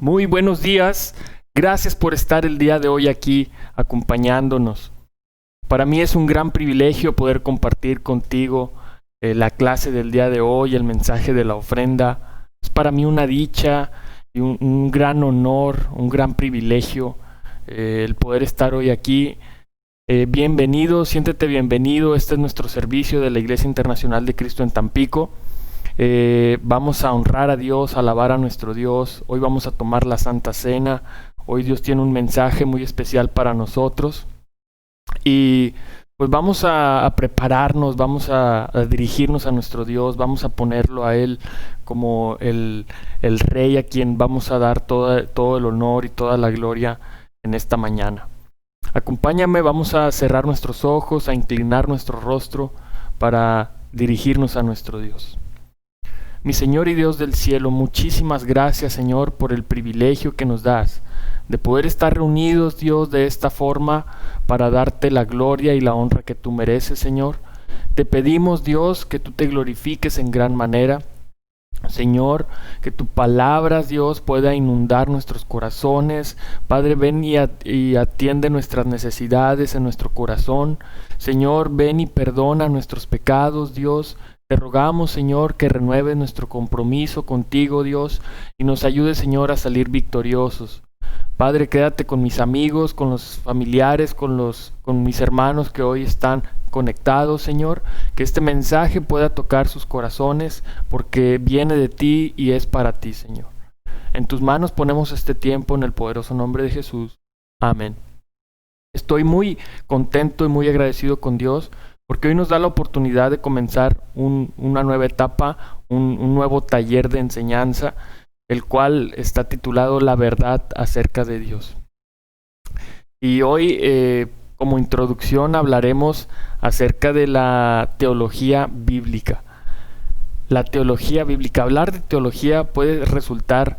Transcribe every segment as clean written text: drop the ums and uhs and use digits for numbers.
Muy buenos días. Gracias por estar el día de hoy aquí acompañándonos. Para mí es un gran privilegio poder compartir contigo la clase del día de hoy, el mensaje de la ofrenda. Es para mí una dicha y un gran honor, un gran privilegio el poder estar hoy aquí. Bienvenido, siéntete bienvenido. Este es nuestro servicio de la Iglesia Internacional de Cristo en Tampico. Vamos a honrar a Dios, a alabar a nuestro Dios. Hoy vamos a tomar la Santa Cena. Hoy Dios tiene un mensaje muy especial para nosotros. Y pues vamos a prepararnos, vamos a dirigirnos a nuestro Dios, vamos a ponerlo a Él como el Rey a quien vamos a dar todo el honor y toda la gloria en esta mañana. Acompáñame, vamos a cerrar nuestros ojos, a inclinar nuestro rostro para dirigirnos a nuestro Dios. Mi Señor y Dios del cielo, muchísimas gracias, Señor, por el privilegio que nos das de poder estar reunidos, Dios, de esta forma para darte la gloria y la honra que tú mereces, Señor. Te pedimos, Dios, que tú te glorifiques en gran manera. Señor, que tu palabra, Dios, pueda inundar nuestros corazones. Padre, ven y atiende nuestras necesidades en nuestro corazón. Señor, ven y perdona nuestros pecados, Dios. Te rogamos, Señor, que renueves nuestro compromiso contigo, Dios, y nos ayude, Señor, a salir victoriosos. Padre, quédate con mis amigos, con los familiares, con mis hermanos que hoy están conectados, Señor, que este mensaje pueda tocar sus corazones, porque viene de ti y es para ti, Señor. En tus manos ponemos este tiempo en el poderoso nombre de Jesús. Amén. Estoy muy contento y muy agradecido con Dios, porque hoy nos da la oportunidad de comenzar una nueva etapa, un nuevo taller de enseñanza, el cual está titulado La verdad acerca de Dios. Y hoy, como introducción, hablaremos acerca de la teología bíblica. La teología bíblica. Hablar de teología puede resultar,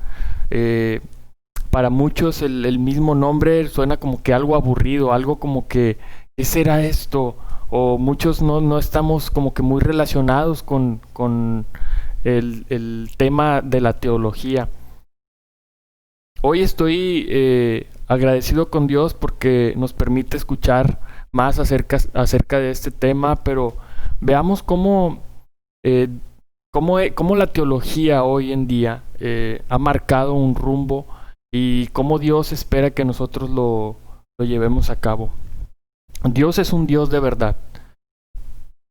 para muchos, el mismo nombre suena como que algo aburrido, algo como que, ¿qué será esto? O muchos no estamos como que muy relacionados con el tema de la teología. Hoy estoy agradecido con Dios porque nos permite escuchar más acerca de este tema, pero veamos cómo la teología hoy en día ha marcado un rumbo y cómo Dios espera que nosotros lo llevemos a cabo. Dios es un Dios de verdad.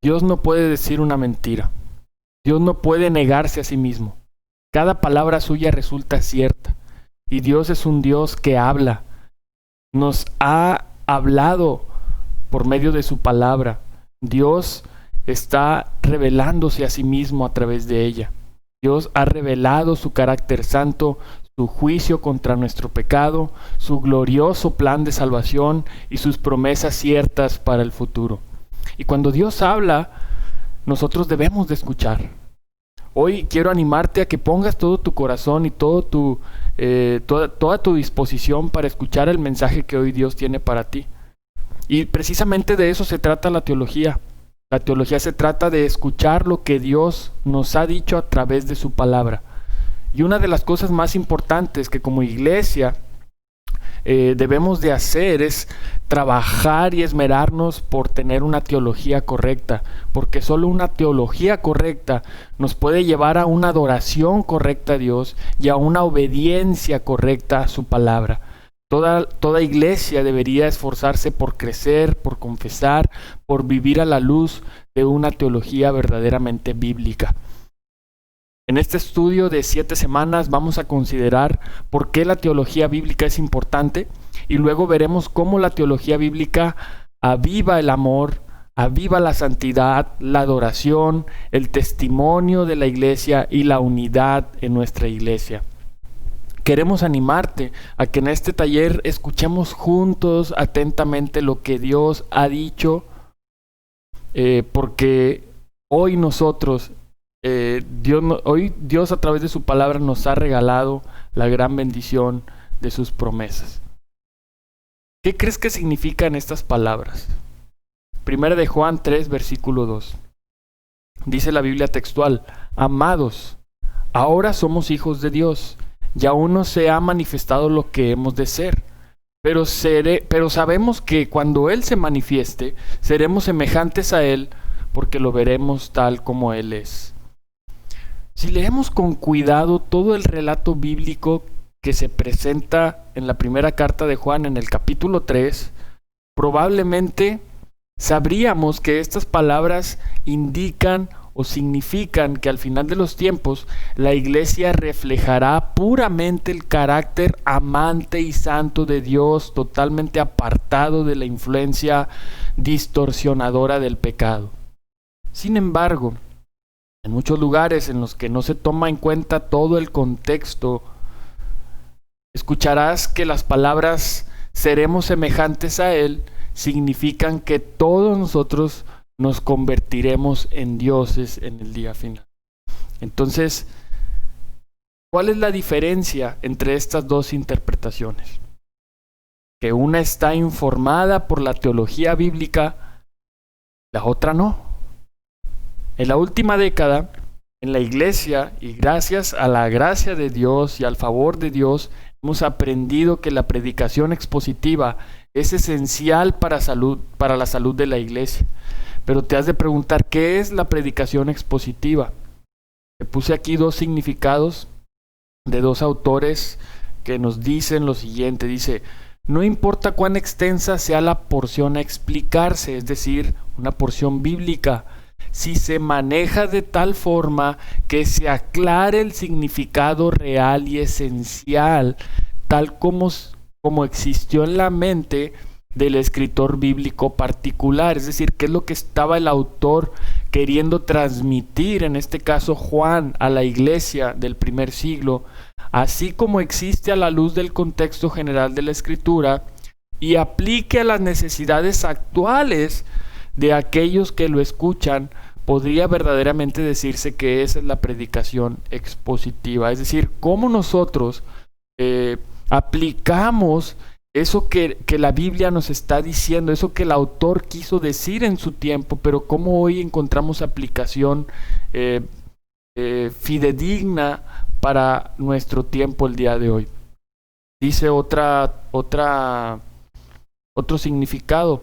Dios no puede decir una mentira. Dios no puede negarse a sí mismo. Cada palabra suya resulta cierta. Y Dios es un Dios que habla. Nos ha hablado por medio de su palabra. Dios está revelándose a sí mismo a través de ella. Dios ha revelado su carácter santo, su juicio contra nuestro pecado, su glorioso plan de salvación y sus promesas ciertas para el futuro. Y cuando Dios habla, nosotros debemos de escuchar. Hoy quiero animarte a que pongas todo tu corazón y toda tu disposición para escuchar el mensaje que hoy Dios tiene para ti. Y precisamente de eso se trata la teología. La teología se trata de escuchar lo que Dios nos ha dicho a través de su palabra. Y una de las cosas más importantes que como iglesia debemos de hacer es trabajar y esmerarnos por tener una teología correcta, porque solo una teología correcta nos puede llevar a una adoración correcta a Dios y a una obediencia correcta a su palabra. Toda iglesia debería esforzarse por crecer, por confesar, por vivir a la luz de una teología verdaderamente bíblica. En este estudio de 7 semanas vamos a considerar por qué la teología bíblica es importante y luego veremos cómo la teología bíblica aviva el amor, aviva la santidad, la adoración, el testimonio de la iglesia y la unidad en nuestra iglesia. Queremos animarte a que en este taller escuchemos juntos atentamente lo que Dios ha dicho, porque hoy nosotros... Hoy Dios a través de su palabra nos ha regalado la gran bendición de sus promesas. ¿Qué crees que significan estas palabras? Primera de Juan 3, versículo 2. Dice la Biblia textual: Amados, ahora somos hijos de Dios, y aún no se ha manifestado lo que hemos de ser. Pero sabemos que cuando Él se manifieste, seremos semejantes a Él, porque lo veremos tal como Él es. Si leemos con cuidado todo el relato bíblico que se presenta en la primera carta de Juan en el capítulo 3, probablemente sabríamos que estas palabras indican o significan que al final de los tiempos la iglesia reflejará puramente el carácter amante y santo de Dios, totalmente apartado de la influencia distorsionadora del pecado. Sin embargo, en muchos lugares en los que no se toma en cuenta todo el contexto, escucharás que las palabras seremos semejantes a Él significan que todos nosotros nos convertiremos en dioses en el día final. Entonces, ¿cuál es la diferencia entre estas dos interpretaciones? Que una está informada por la teología bíblica, la otra no. En la última década, en la iglesia, y gracias a la gracia de Dios y al favor de Dios, hemos aprendido que la predicación expositiva es esencial para la salud de la iglesia. Pero te has de preguntar, ¿qué es la predicación expositiva? Te puse aquí dos significados de dos autores que nos dicen lo siguiente. Dice, no importa cuán extensa sea la porción a explicarse, es decir, una porción bíblica, si se maneja de tal forma que se aclare el significado real y esencial, tal como existió en la mente del escritor bíblico particular, es decir, qué es lo que estaba el autor queriendo transmitir, en este caso Juan, a la iglesia del primer siglo, así como existe a la luz del contexto general de la escritura y aplique a las necesidades actuales de aquellos que lo escuchan, podría verdaderamente decirse que esa es la predicación expositiva, es decir, cómo nosotros aplicamos eso que la Biblia nos está diciendo, eso que el autor quiso decir en su tiempo, pero cómo hoy encontramos aplicación fidedigna para nuestro tiempo el día de hoy. Dice otro significado.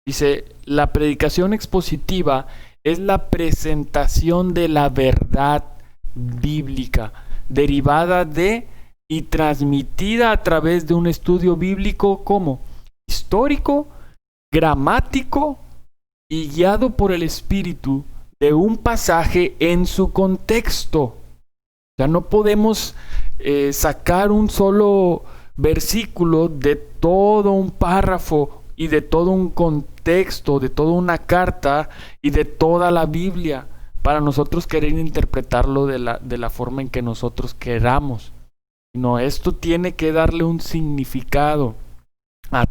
Dice, la predicación expositiva es la presentación de la verdad bíblica, derivada de y transmitida a través de un estudio bíblico como histórico, gramático y guiado por el Espíritu de un pasaje en su contexto. O sea, no podemos sacar un solo versículo de todo un párrafo y de todo un contexto, de toda una carta y de toda la Biblia para nosotros querer interpretarlo de la forma en que nosotros queramos. No, esto tiene que darle un significado a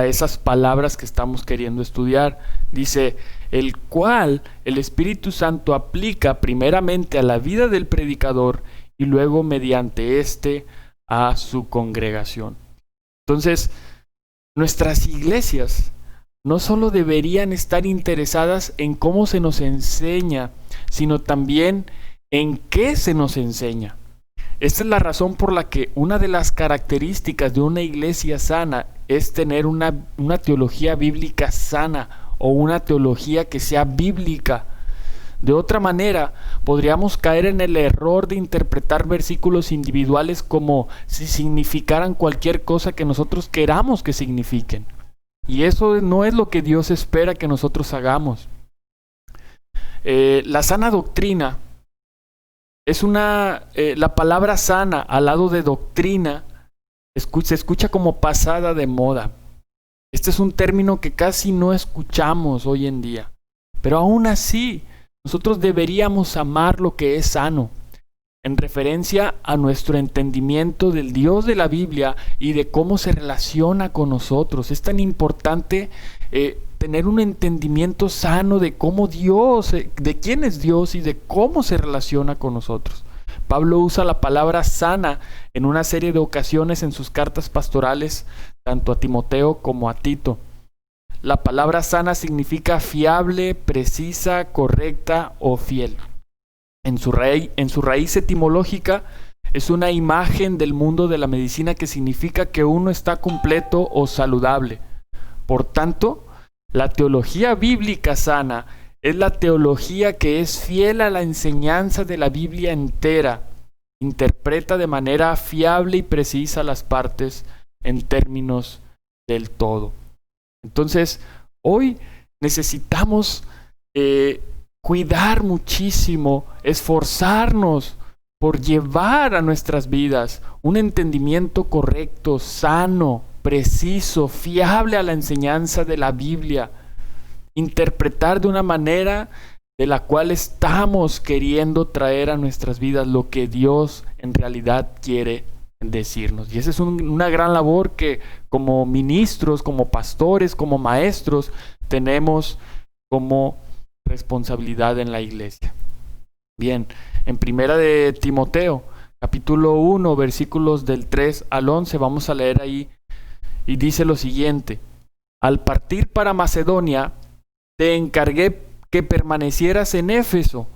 esas palabras que estamos queriendo estudiar. Dice, el cual el Espíritu Santo aplica primeramente a la vida del predicador y luego mediante éste a su congregación. Entonces, nuestras iglesias no solo deberían estar interesadas en cómo se nos enseña, sino también en qué se nos enseña. Esta es la razón por la que una de las características de una iglesia sana es tener una teología bíblica sana o una teología que sea bíblica. De otra manera, podríamos caer en el error de interpretar versículos individuales como si significaran cualquier cosa que nosotros queramos que signifiquen. Y eso no es lo que Dios espera que nosotros hagamos. La sana doctrina es la palabra sana al lado de doctrina se escucha como pasada de moda. Este es un término que casi no escuchamos hoy en día. Pero aún así, nosotros deberíamos amar lo que es sano, en referencia a nuestro entendimiento del Dios de la Biblia y de cómo se relaciona con nosotros. Es tan importante tener un entendimiento sano de cómo Dios, de quién es Dios y de cómo se relaciona con nosotros. Pablo usa la palabra sana en una serie de ocasiones en sus cartas pastorales, tanto a Timoteo como a Tito. La palabra sana significa fiable, precisa, correcta o fiel. En su raíz etimológica es una imagen del mundo de la medicina que significa que uno está completo o saludable. Por tanto, la teología bíblica sana es la teología que es fiel a la enseñanza de la Biblia entera, interpreta de manera fiable y precisa las partes en términos del todo. Entonces, hoy necesitamos cuidar muchísimo, esforzarnos por llevar a nuestras vidas un entendimiento correcto, sano, preciso, fiable a la enseñanza de la Biblia, interpretar de una manera de la cual estamos queriendo traer a nuestras vidas lo que Dios en realidad quiere decirnos. Y esa es una gran labor que como ministros, como pastores, como maestros, tenemos como responsabilidad en la iglesia. Bien, en Primera de Timoteo, capítulo 1, versículos del 3 al 11, vamos a leer ahí, y dice lo siguiente: al partir para Macedonia, te encargué que permanecieras en Éfeso.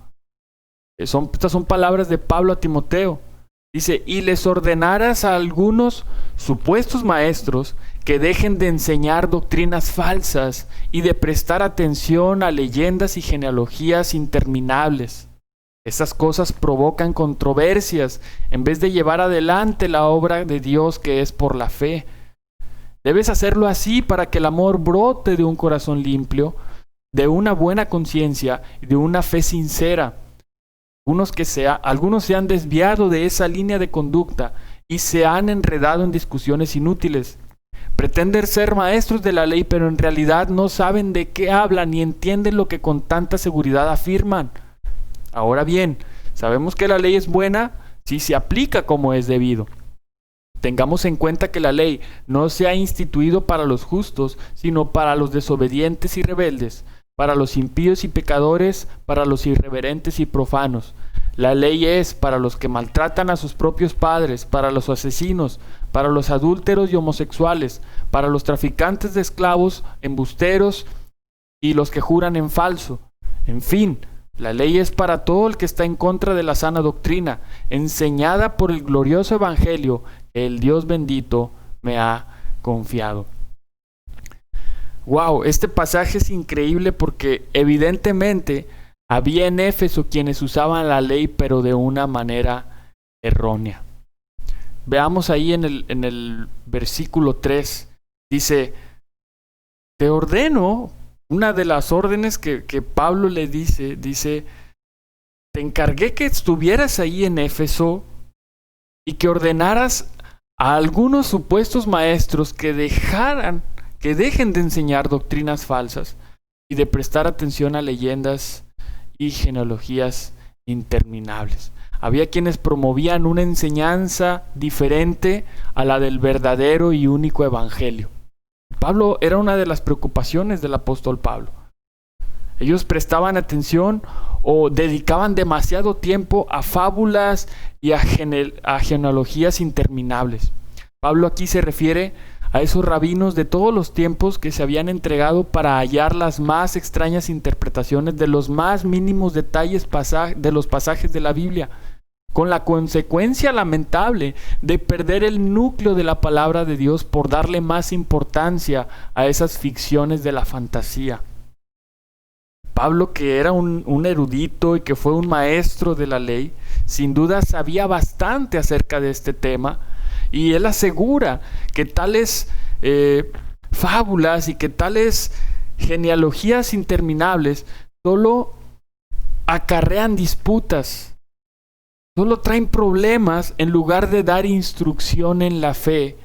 Estas son palabras de Pablo a Timoteo. Dice, y les ordenaras a algunos supuestos maestros que dejen de enseñar doctrinas falsas y de prestar atención a leyendas y genealogías interminables. Esas cosas provocan controversias en vez de llevar adelante la obra de Dios que es por la fe. Debes hacerlo así para que el amor brote de un corazón limpio, de una buena conciencia y de una fe sincera. Algunos se han desviado de esa línea de conducta y se han enredado en discusiones inútiles. Pretenden ser maestros de la ley, pero en realidad no saben de qué hablan ni entienden lo que con tanta seguridad afirman. Ahora bien, sabemos que la ley es buena si se aplica como es debido. Tengamos en cuenta que la ley no se ha instituido para los justos, sino para los desobedientes y rebeldes, para los impíos y pecadores, para los irreverentes y profanos. La ley es para los que maltratan a sus propios padres, para los asesinos, para los adúlteros y homosexuales, para los traficantes de esclavos, embusteros y los que juran en falso. En fin, la ley es para todo el que está en contra de la sana doctrina, enseñada por el glorioso evangelio que el Dios bendito me ha confiado. Wow, este pasaje es increíble porque evidentemente había en Éfeso quienes usaban la ley pero de una manera errónea. Veamos ahí en el versículo 3, dice, te ordeno, una de las órdenes que Pablo le dice, te encargué que estuvieras ahí en Éfeso y que ordenaras a algunos supuestos maestros que dejen de enseñar doctrinas falsas y de prestar atención a leyendas y genealogías interminables. Había quienes promovían una enseñanza diferente a la del verdadero y único evangelio. Pablo era una de las preocupaciones del apóstol Pablo. Ellos prestaban atención o dedicaban demasiado tiempo a fábulas y a genealogías interminables. Pablo aquí se refiere a esos rabinos de todos los tiempos que se habían entregado para hallar las más extrañas interpretaciones de los más mínimos detalles de los pasajes de la Biblia, con la consecuencia lamentable de perder el núcleo de la palabra de Dios por darle más importancia a esas ficciones de la fantasía. Pablo, que era un erudito y que fue un maestro de la ley, sin duda sabía bastante acerca de este tema, y él asegura que tales fábulas y que tales genealogías interminables solo acarrean disputas, solo traen problemas en lugar de dar instrucción en la fe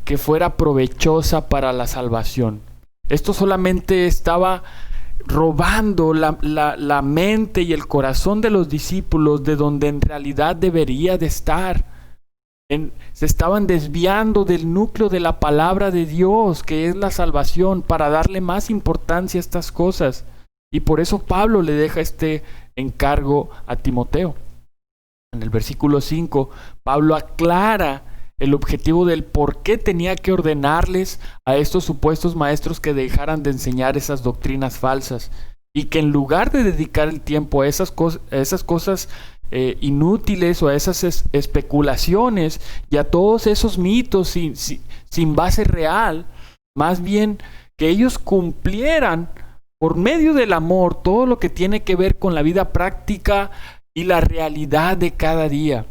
que fuera provechosa para la salvación. Esto solamente estaba robando la mente y el corazón de los discípulos de donde en realidad debería de estar. Se estaban desviando del núcleo de la palabra de Dios, que es la salvación, para darle más importancia a estas cosas. Y por eso Pablo le deja este encargo a Timoteo. En el versículo 5, Pablo aclara el objetivo del por qué tenía que ordenarles a estos supuestos maestros que dejaran de enseñar esas doctrinas falsas. y que en lugar de dedicar el tiempo a esas cosas inútiles o a esas especulaciones y a todos esos mitos sin base real, más bien que ellos cumplieran por medio del amor todo lo que tiene que ver con la vida práctica y la realidad de cada día.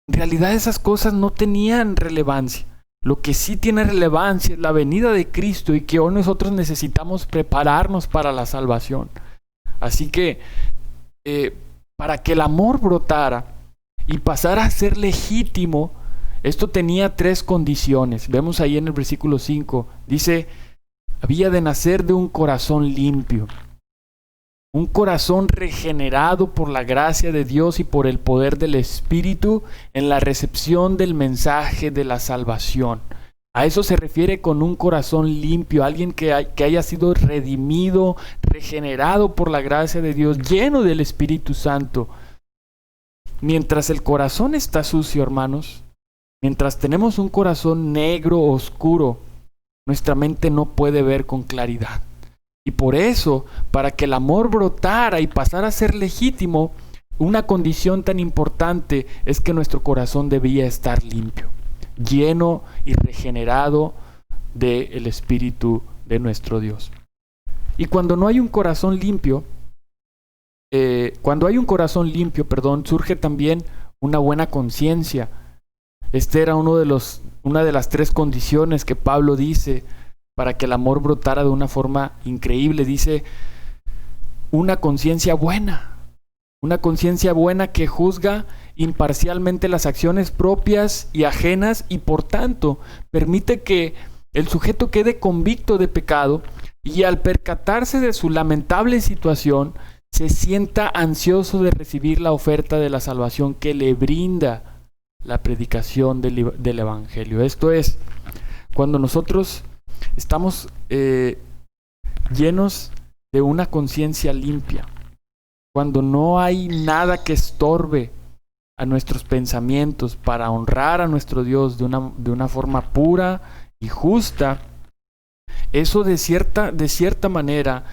En realidad esas cosas no tenían relevancia. Lo que sí tiene relevancia es la venida de Cristo y que hoy nosotros necesitamos prepararnos para la salvación. Así que para que el amor brotara y pasara a ser legítimo, esto tenía 3 condiciones. Vemos ahí en el versículo 5, dice, había de nacer de un corazón limpio. Un corazón regenerado por la gracia de Dios y por el poder del Espíritu en la recepción del mensaje de la salvación. A eso se refiere con un corazón limpio, alguien que haya sido redimido, regenerado por la gracia de Dios, lleno del Espíritu Santo. Mientras el corazón está sucio, hermanos, mientras tenemos un corazón negro, oscuro, nuestra mente no puede ver con claridad. Y por eso, para que el amor brotara y pasara a ser legítimo, una condición tan importante es que nuestro corazón debía estar limpio, lleno y regenerado del Espíritu de nuestro Dios. Y cuando no hay un corazón limpio, surge también una buena conciencia. Esta era una de las 3 condiciones que Pablo dice para que el amor brotara de una forma increíble. Dice, una conciencia buena que juzga imparcialmente las acciones propias y ajenas y por tanto permite que el sujeto quede convicto de pecado y al percatarse de su lamentable situación se sienta ansioso de recibir la oferta de la salvación que le brinda la predicación del Evangelio. Esto es, cuando nosotros estamos llenos de una conciencia limpia, cuando no hay nada que estorbe a nuestros pensamientos para honrar a nuestro Dios de una forma pura y justa, eso de cierta manera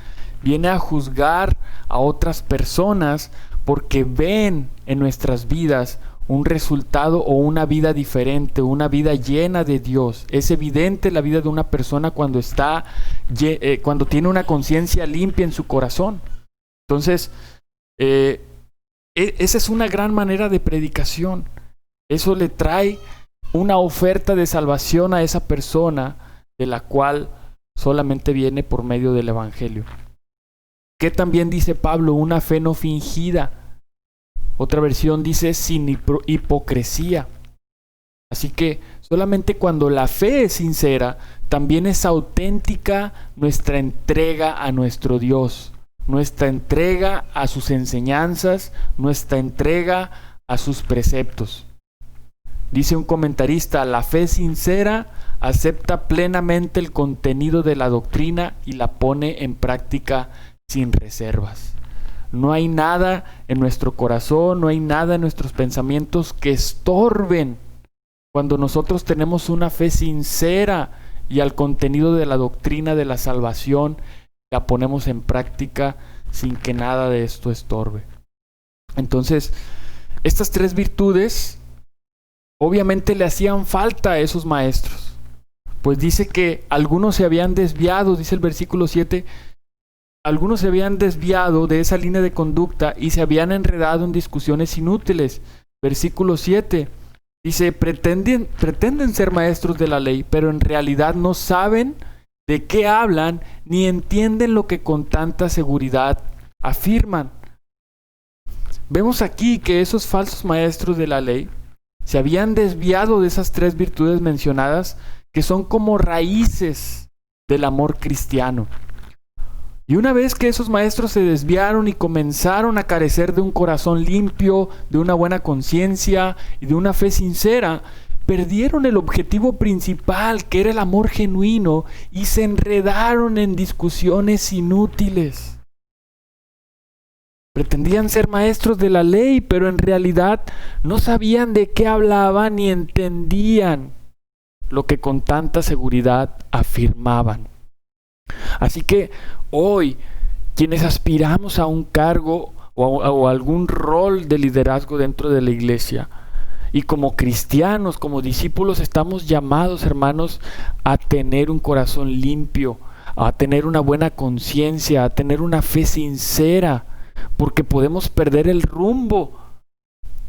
viene a juzgar a otras personas porque ven en nuestras vidas un resultado o una vida diferente, una vida llena de Dios. Es evidente la vida de una persona cuando tiene una conciencia limpia en su corazón. Entonces, esa es una gran manera de predicación. Eso le trae una oferta de salvación a esa persona, de la cual solamente viene por medio del Evangelio. ¿Qué también dice Pablo? Una fe no fingida. Otra versión dice sin hipocresía. Así que solamente cuando la fe es sincera, también es auténtica nuestra entrega a nuestro Dios, nuestra entrega a sus enseñanzas, nuestra entrega a sus preceptos. Dice un comentarista, la fe sincera acepta plenamente el contenido de la doctrina y la pone en práctica sin reservas. No hay nada en nuestro corazón, no hay nada en nuestros pensamientos que estorben cuando nosotros tenemos una fe sincera y al contenido de la doctrina de la salvación la ponemos en práctica sin que nada de esto estorbe. Entonces, estas 3 virtudes obviamente le hacían falta a esos maestros, pues dice que algunos se habían desviado, dice el versículo 7, algunos se habían desviado de esa línea de conducta y se habían enredado en discusiones inútiles. Versículo 7 dice, pretenden ser maestros de la ley, pero en realidad no saben de qué hablan ni entienden lo que con tanta seguridad afirman. Vemos aquí que esos falsos maestros de la ley se habían desviado de esas 3 virtudes mencionadas, que son como raíces del amor cristiano. Y una vez que esos maestros se desviaron y comenzaron a carecer de un corazón limpio, de una buena conciencia y de una fe sincera, perdieron el objetivo principal, que era el amor genuino, y se enredaron en discusiones inútiles. Pretendían ser maestros de la ley, pero en realidad no sabían de qué hablaban ni entendían lo que con tanta seguridad afirmaban. Así que hoy quienes aspiramos a un cargo o algún rol de liderazgo dentro de la iglesia. Y como cristianos, como discípulos, estamos llamados, hermanos, a tener un corazón limpio, a tener una buena conciencia, a tener una fe sincera, porque podemos perder el rumbo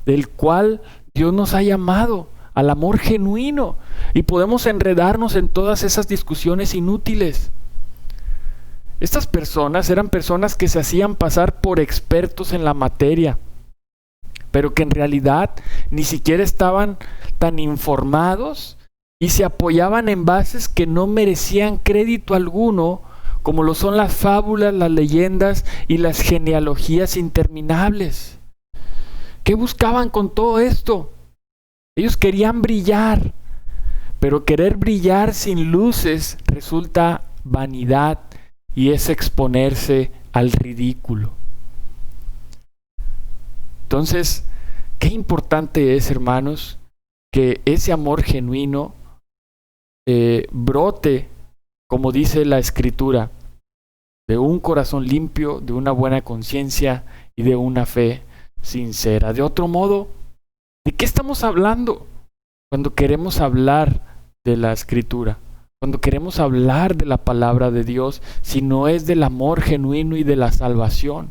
del cual Dios nos ha llamado, al amor genuino, y podemos enredarnos en todas esas discusiones inútiles. Estas personas eran personas que se hacían pasar por expertos en la materia, pero que en realidad ni siquiera estaban tan informados y se apoyaban en bases que no merecían crédito alguno, como lo son las fábulas, las leyendas y las genealogías interminables. ¿Qué buscaban con todo esto? Ellos querían brillar, pero querer brillar sin luces resulta vanidad y es exponerse al ridículo. Entonces, qué importante es, hermanos, que ese amor genuino brote, como dice la Escritura, de un corazón limpio, de una buena conciencia y de una fe sincera. De otro modo, ¿de qué estamos hablando cuando queremos hablar de la Escritura? Cuando queremos hablar de la palabra de Dios, si no es del amor genuino y de la salvación,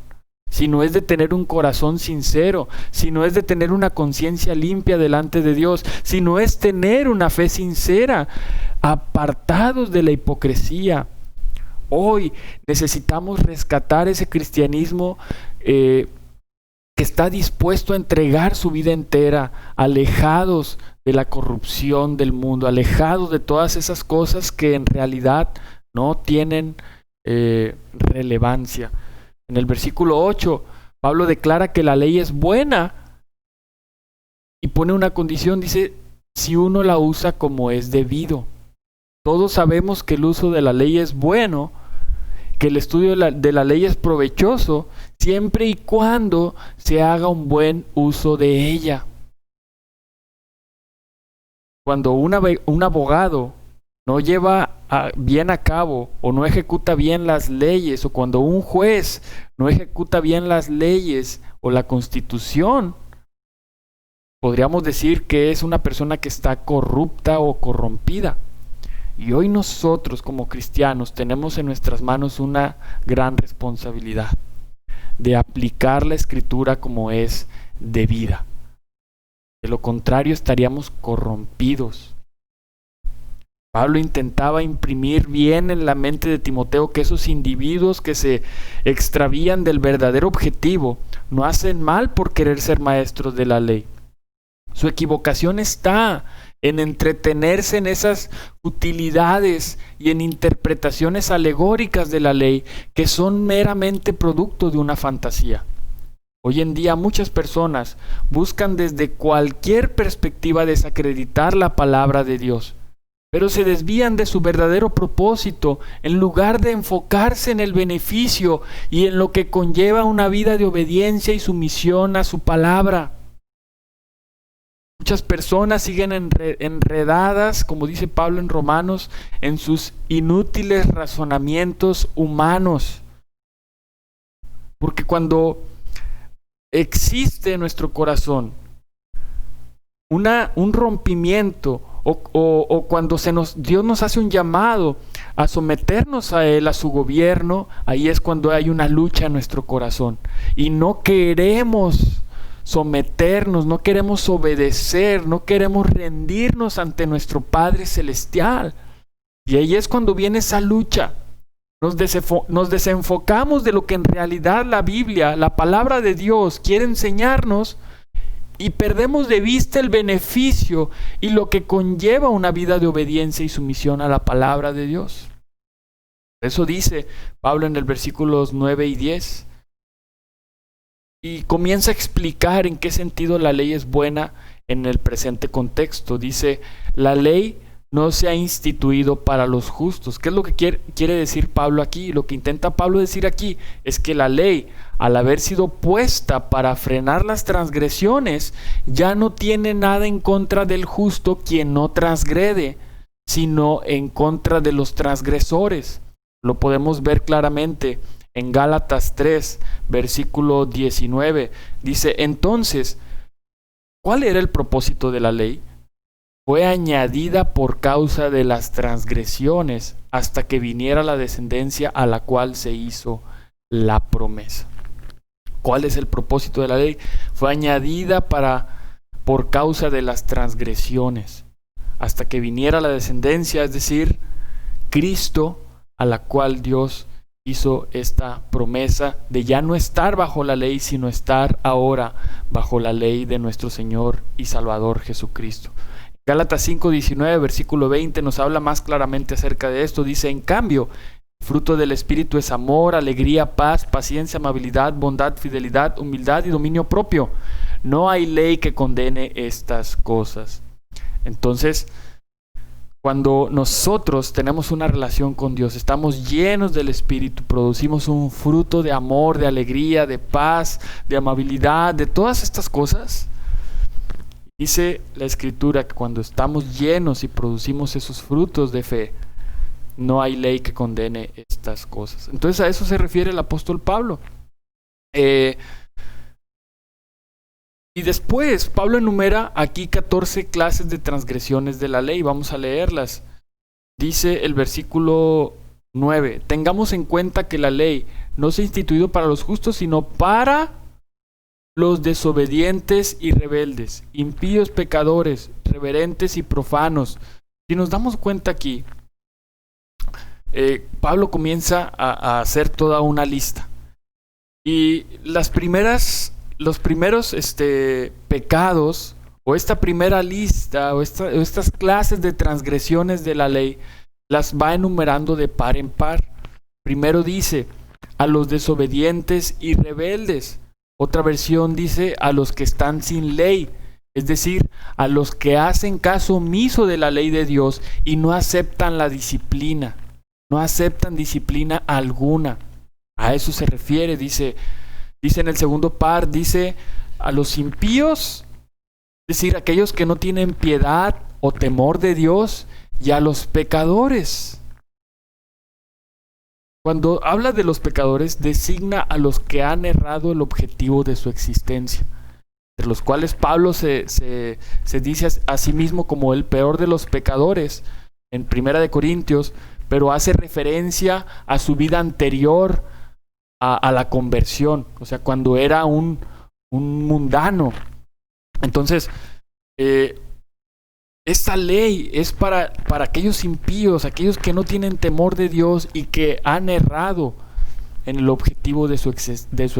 si no es de tener un corazón sincero, si no es de tener una conciencia limpia delante de Dios, si no es tener una fe sincera, apartados de la hipocresía. Hoy necesitamos rescatar ese cristianismo que está dispuesto a entregar su vida entera, alejados de la corrupción del mundo, alejados de todas esas cosas que en realidad no tienen relevancia. En el versículo 8, Pablo declara que la ley es buena y pone una condición, dice, si uno la usa como es debido. Todos sabemos que el uso de la ley es bueno, que el estudio de la ley es provechoso, siempre y cuando se haga un buen uso de ella. Cuando un abogado no lleva bien a cabo o no ejecuta bien las leyes, o cuando un juez no ejecuta bien las leyes o la Constitución, podríamos decir que es una persona que está corrupta o corrompida. Y hoy nosotros como cristianos tenemos en nuestras manos una gran responsabilidad de aplicar la Escritura como es debida. De lo contrario estaríamos corrompidos. Pablo intentaba imprimir bien en la mente de Timoteo que esos individuos que se extravían del verdadero objetivo no hacen mal por querer ser maestros de la ley. Su equivocación está en entretenerse en esas utilidades y en interpretaciones alegóricas de la ley que son meramente producto de una fantasía. Hoy en día muchas personas buscan desde cualquier perspectiva desacreditar la palabra de Dios, pero se desvían de su verdadero propósito en lugar de enfocarse en el beneficio y en lo que conlleva una vida de obediencia y sumisión a su palabra. Muchas personas siguen enredadas, como dice Pablo en Romanos, en sus inútiles razonamientos humanos. Porque cuando existe en nuestro corazón un rompimiento o cuando Dios nos hace un llamado a someternos a Él, a su gobierno, ahí es cuando hay una lucha en nuestro corazón. Y no queremos someternos, no queremos obedecer, no queremos rendirnos ante nuestro Padre Celestial. Y ahí es cuando viene esa lucha. Nos desenfocamos de lo que en realidad la Biblia, la palabra de Dios, quiere enseñarnos y perdemos de vista el beneficio y lo que conlleva una vida de obediencia y sumisión a la palabra de Dios. Eso dice Pablo en el versículos 9 y 10. Y comienza a explicar en qué sentido la ley es buena en el presente contexto. Dice, la ley no se ha instituido para los justos. ¿Qué es lo que quiere decir Pablo aquí? Lo que intenta Pablo decir aquí es que la ley, al haber sido puesta para frenar las transgresiones, ya no tiene nada en contra del justo quien no transgrede, sino en contra de los transgresores. Lo podemos ver claramente En Gálatas 3, versículo 19, dice: entonces, ¿cuál era el propósito de la ley? Fue añadida por causa de las transgresiones hasta que viniera la descendencia a la cual se hizo la promesa. ¿Cuál es el propósito de la ley? Fue añadida por causa de las transgresiones hasta que viniera la descendencia, es decir, Cristo, a la cual Dios hizo esta promesa de ya no estar bajo la ley, sino estar ahora bajo la ley de nuestro Señor y Salvador Jesucristo. Gálatas 5:19, versículo 20 nos habla más claramente acerca de esto. Dice: en cambio, el fruto del Espíritu es amor, alegría, paz, paciencia, amabilidad, bondad, fidelidad, humildad y dominio propio. No hay ley que condene estas cosas. Entonces, cuando nosotros tenemos una relación con Dios, estamos llenos del Espíritu, producimos un fruto de amor, de alegría, de paz, de amabilidad, de todas estas cosas. Dice la Escritura que cuando estamos llenos y producimos esos frutos de fe, no hay ley que condene estas cosas. Entonces a eso se refiere el apóstol Pablo. Y después Pablo enumera aquí 14 clases de transgresiones de la ley. Vamos a leerlas. Dice el versículo 9: tengamos en cuenta que la ley no se ha instituido para los justos, sino para los desobedientes y rebeldes, impíos, pecadores, reverentes y profanos. Si nos damos cuenta aquí, Pablo comienza a hacer toda una lista. Y los primeros pecados, o esta primera lista, o estas clases de transgresiones de la ley, las va enumerando de par en par. Primero dice: a los desobedientes y rebeldes. Otra versión dice: a los que están sin ley, es decir, a los que hacen caso omiso de la ley de Dios y no aceptan la disciplina, no aceptan disciplina alguna. A eso se refiere. Dice en el segundo par, dice: a los impíos, es decir, aquellos que no tienen piedad o temor de Dios, y a los pecadores. Cuando habla de los pecadores, designa a los que han errado el objetivo de su existencia, de los cuales Pablo se dice a sí mismo como el peor de los pecadores en 1 Corintios, pero hace referencia a su vida anterior a la conversión, o sea, cuando era un mundano. Entonces, esta ley es para aquellos impíos, aquellos que no tienen temor de Dios y que han errado en el objetivo de su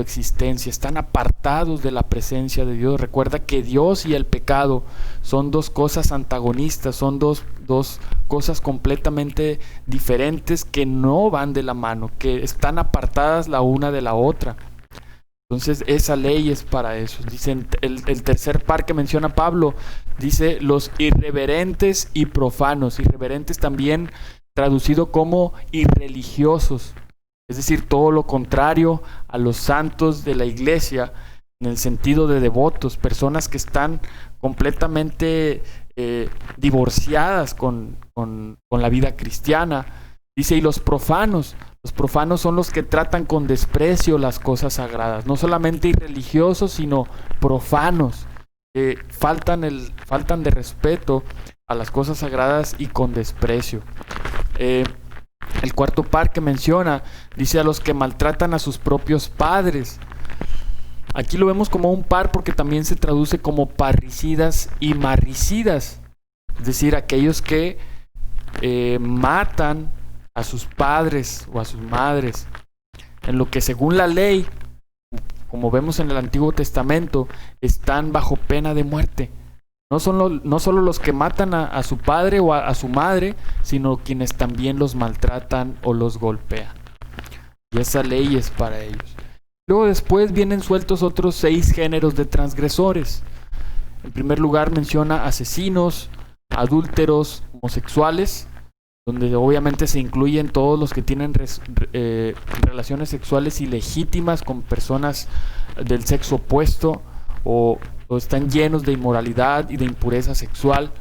existencia, están apartados de la presencia de Dios. Recuerda que Dios y el pecado son dos cosas antagonistas, son dos cosas completamente diferentes que no van de la mano, que están apartadas la una de la otra. Entonces esa ley es para eso. Dicen el tercer par que menciona Pablo, dice los irreverentes y profanos. Irreverentes también traducido como irreligiosos, es decir, todo lo contrario a los santos de la iglesia, en el sentido de devotos, personas que están completamente divorciadas con la vida cristiana. Dice: y los profanos son los que tratan con desprecio las cosas sagradas, no solamente irreligiosos, sino profanos, faltan de respeto a las cosas sagradas y con desprecio. El cuarto par que menciona dice: a los que maltratan a sus propios padres. Aquí lo vemos como un par porque también se traduce como parricidas y marricidas, es decir, aquellos que matan a sus padres o a sus madres, en lo que según la ley, como vemos en el Antiguo Testamento, están bajo pena de muerte. No solo los que matan a su padre o a su madre, sino quienes también los maltratan o los golpean. Y esa ley es para ellos. Luego después vienen sueltos otros 6 géneros de transgresores. En primer lugar menciona asesinos, adúlteros, homosexuales, donde obviamente se incluyen todos los que tienen relaciones sexuales ilegítimas con personas del sexo opuesto o están llenos de inmoralidad y de impureza sexual.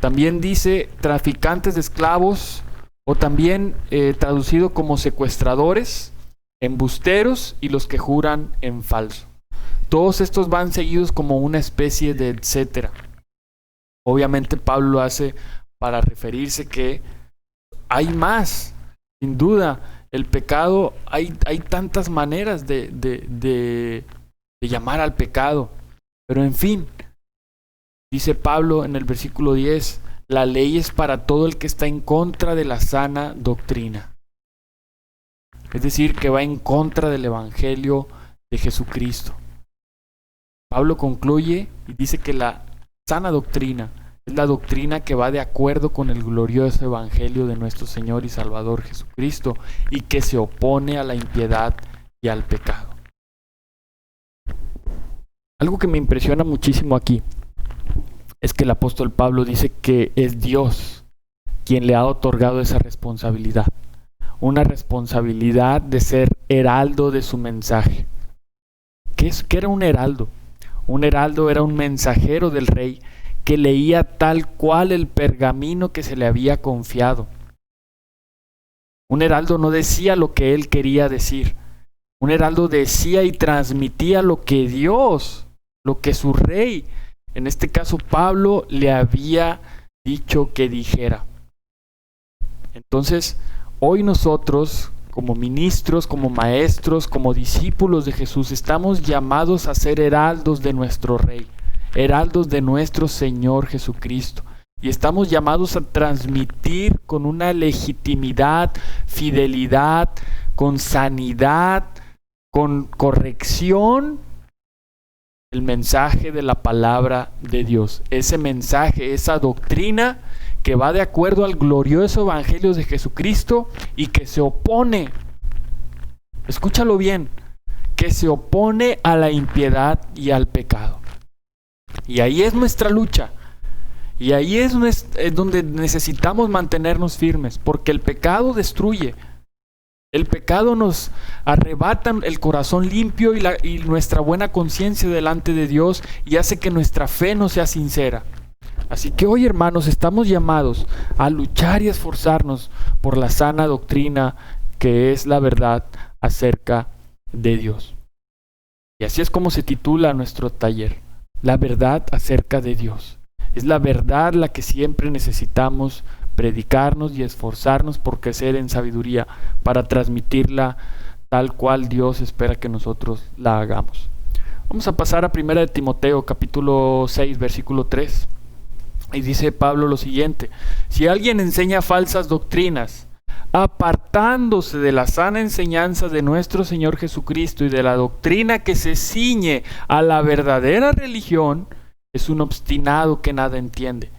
También dice traficantes de esclavos, o también traducido como secuestradores, embusteros y los que juran en falso. Todos estos van seguidos como una especie de etcétera. Obviamente Pablo lo hace para referirse que hay más. Sin duda, el pecado, hay tantas maneras de llamar al pecado. Pero en fin, dice Pablo en el versículo 10, la ley es para todo el que está en contra de la sana doctrina. Es decir, que va en contra del evangelio de Jesucristo. Pablo concluye y dice que la sana doctrina es la doctrina que va de acuerdo con el glorioso evangelio de nuestro Señor y Salvador Jesucristo y que se opone a la impiedad y al pecado. Algo que me impresiona muchísimo aquí es que el apóstol Pablo dice que es Dios quien le ha otorgado esa responsabilidad. Una responsabilidad de ser heraldo de su mensaje. ¿Qué era un heraldo? Un heraldo era un mensajero del rey que leía tal cual el pergamino que se le había confiado. Un heraldo no decía lo que él quería decir. Un heraldo decía y transmitía lo que Dios, lo que su rey, en este caso Pablo, le había dicho que dijera. Entonces, hoy nosotros, como ministros, como maestros, como discípulos de Jesús, estamos llamados a ser heraldos de nuestro Rey, heraldos de nuestro Señor Jesucristo. Y estamos llamados a transmitir con una legitimidad, fidelidad, con sanidad, con corrección, el mensaje de la palabra de Dios. Ese mensaje, esa doctrina que va de acuerdo al glorioso evangelio de Jesucristo y que se opone, escúchalo bien, que se opone a la impiedad y al pecado. Y ahí es nuestra lucha. Y ahí es donde necesitamos mantenernos firmes, porque el pecado destruye. El pecado nos arrebata el corazón limpio y nuestra buena conciencia delante de Dios y hace que nuestra fe no sea sincera. Así que hoy, hermanos, estamos llamados a luchar y esforzarnos por la sana doctrina que es la verdad acerca de Dios. Y así es como se titula nuestro taller, la verdad acerca de Dios. Es la verdad la que siempre necesitamos predicarnos y esforzarnos por crecer en sabiduría para transmitirla tal cual Dios espera que nosotros la hagamos. Vamos a pasar a 1 de Timoteo capítulo 6 versículo 3. Y dice Pablo lo siguiente: si alguien enseña falsas doctrinas, apartándose de la sana enseñanza de nuestro Señor Jesucristo y de la doctrina que se ciñe a la verdadera religión, es un obstinado que nada entiende.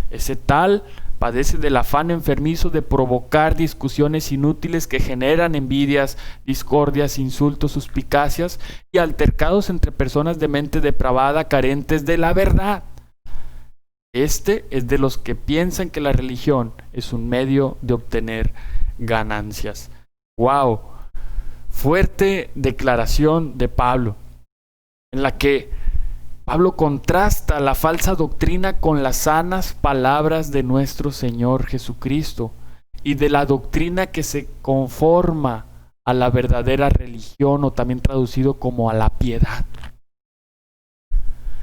Ese tal padece del afán enfermizo de provocar discusiones inútiles que generan envidias, discordias, insultos, suspicacias y altercados entre personas de mente depravada, carentes de la verdad. Este es de los que piensan que la religión es un medio de obtener ganancias. ¡Wow! Fuerte declaración de Pablo, en la que Pablo contrasta la falsa doctrina con las sanas palabras de nuestro Señor Jesucristo y de la doctrina que se conforma a la verdadera religión, o también traducido como a la piedad.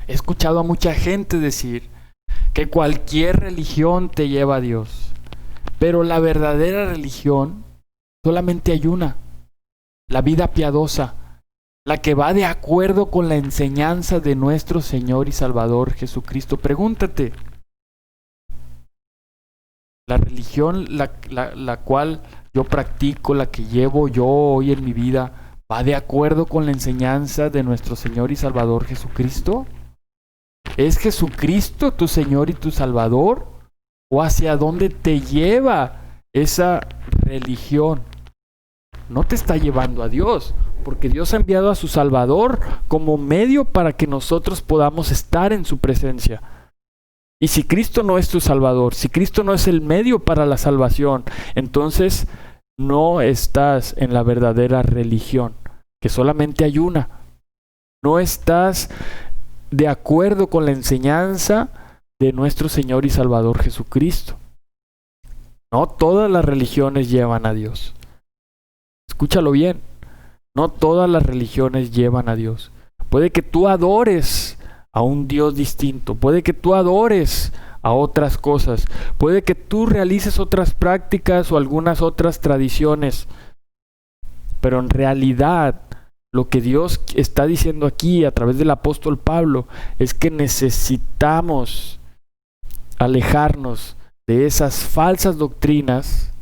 He escuchado a mucha gente decir que cualquier religión te lleva a Dios, pero la verdadera religión solamente hay una, la vida piadosa, la que va de acuerdo con la enseñanza de nuestro Señor y Salvador Jesucristo. Pregúntate, la religión la cual yo practico, la que llevo yo hoy en mi vida, ¿va de acuerdo con la enseñanza de nuestro Señor y Salvador Jesucristo? ¿Es Jesucristo tu Señor y tu Salvador? ¿O hacia dónde te lleva esa religión? No te está llevando a Dios, porque Dios ha enviado a su Salvador como medio para que nosotros podamos estar en su presencia. Y si Cristo no es tu Salvador, si Cristo no es el medio para la salvación, entonces no estás en la verdadera religión, que solamente hay una. No estás de acuerdo con la enseñanza de nuestro Señor y Salvador Jesucristo. No todas las religiones llevan a Dios. Escúchalo bien. No todas las religiones llevan a Dios. Puede que tú adores a un Dios distinto, puede que tú adores a otras cosas, puede que tú realices otras prácticas o algunas otras tradiciones, pero en realidad lo que Dios está diciendo aquí a través del apóstol Pablo es que necesitamos alejarnos de esas falsas doctrinas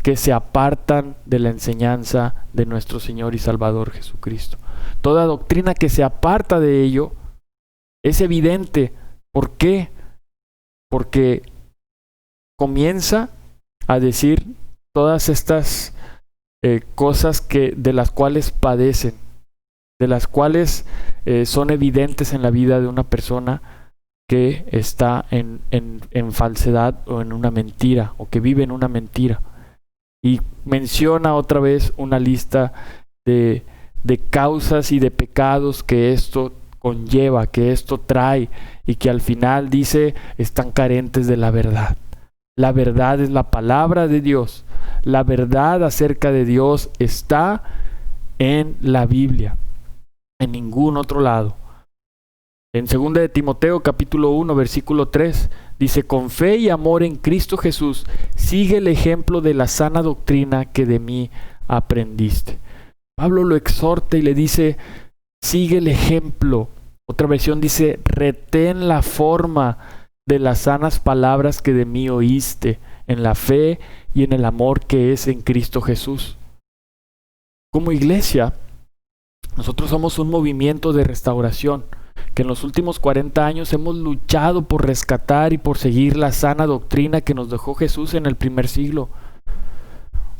que se apartan de la enseñanza de nuestro Señor y Salvador Jesucristo. Toda doctrina que se aparta de ello es evidente. ¿Por qué? Porque comienza a decir todas estas cosas de las cuales padecen, de las cuales son evidentes en la vida de una persona que está en falsedad o en una mentira, o que vive en una mentira. Y menciona otra vez una lista de causas y de pecados que esto conlleva, que esto trae, y que al final dice están carentes de la verdad. La verdad es la palabra de Dios. La verdad acerca de Dios está en la Biblia, en ningún otro lado. En 2 de Timoteo capítulo 1 versículo 3 dice: con fe y amor en Cristo Jesús, sigue el ejemplo de la sana doctrina que de mí aprendiste. Pablo lo exhorta y le dice: sigue el ejemplo. Otra versión dice: retén la forma de las sanas palabras que de mí oíste, en la fe y en el amor que es en Cristo Jesús. Como iglesia, nosotros somos un movimiento de restauración, que en los últimos 40 años hemos luchado por rescatar y por seguir la sana doctrina que nos dejó Jesús en el primer siglo.